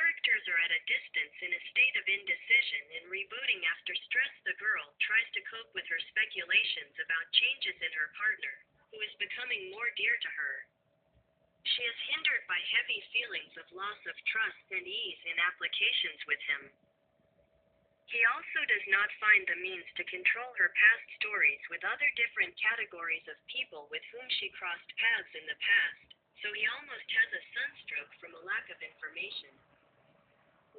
characters are at a distance in a state of indecision and rebooting after stress. The girl tries to cope with her speculations about changes in her partner, who is becoming more dear to her. She is hindered by heavy feelings of loss of trust and ease in applications with him. He also does not find the means to control her past stories with other different categories of people with whom she crossed paths in the past, so he almost has a sunstroke from a lack of information.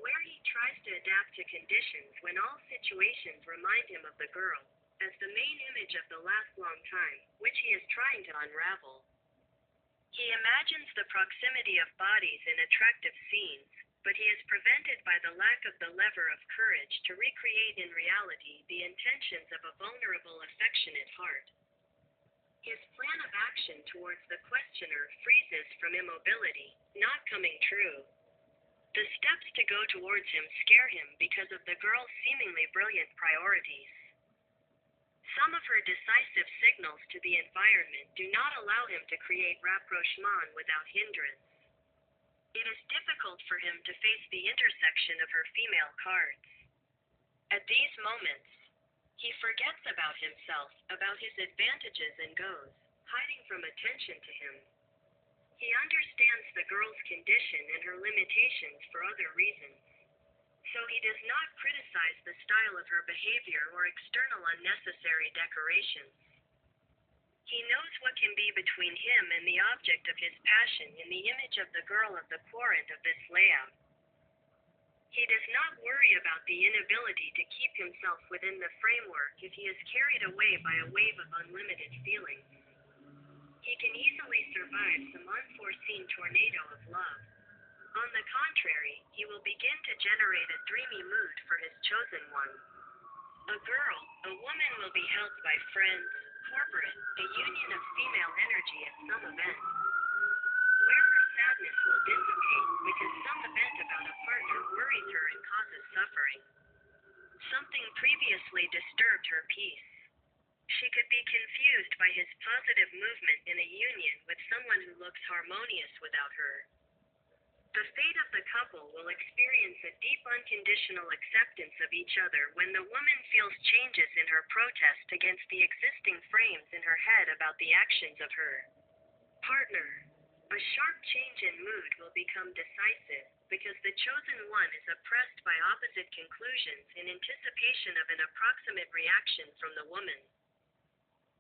Where he tries to adapt to conditions when all situations remind him of the girl, as the main image of the last long time, which he is trying to unravel. He imagines the proximity of bodies in attractive scenes, but he is prevented by the lack of the lever of courage to recreate in reality the intentions of a vulnerable, affectionate heart. His plan of action towards the questioner freezes from immobility, not coming true. The steps to go towards him scare him because of the girl's seemingly brilliant priorities. Some of her decisive signals to the environment do not allow him to create rapprochement without hindrance. It is difficult for him to face the intersection of her female cards. At these moments, he forgets about himself, about his advantages, and goes, hiding from attention to him. He understands the girl's condition and her limitations for other reasons, so he does not criticize the style of her behavior or external unnecessary decorations. He knows what can be between him and the object of his passion in the image of the girl of the querent of this layout. He does not worry about the inability to keep himself within the framework if he is carried away by a wave of unlimited feelings. He can easily survive some unforeseen tornado of love. On the contrary, he will begin to generate a dreamy mood for his chosen one. A girl, a woman will be held by friends, corporate, a union of female energy at some event, where her sadness will dissipate because some event about a partner worries her and causes suffering. Something previously disturbed her peace. She could be confused by his positive movement in a union with someone who looks harmonious without her. The fate of the couple will experience a deep unconditional acceptance of each other when the woman feels changes in her protest against the existing frames in her head about the actions of her partner. A sharp change in mood will become decisive because the chosen one is oppressed by opposite conclusions in anticipation of an approximate reaction from the woman.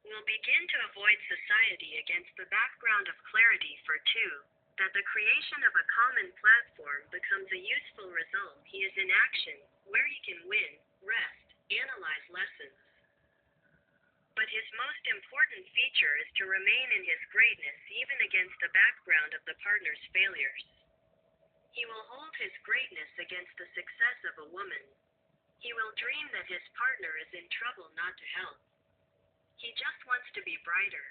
Will begin to avoid society against the background of clarity for two, that the creation of a common platform becomes a useful result. He is in action, where he can win, rest, analyze lessons. But his most important feature is to remain in his greatness even against the background of the partner's failures. He will hold his greatness against the success of a woman. He will dream that his partner is in trouble not to help. He just wants to be brighter.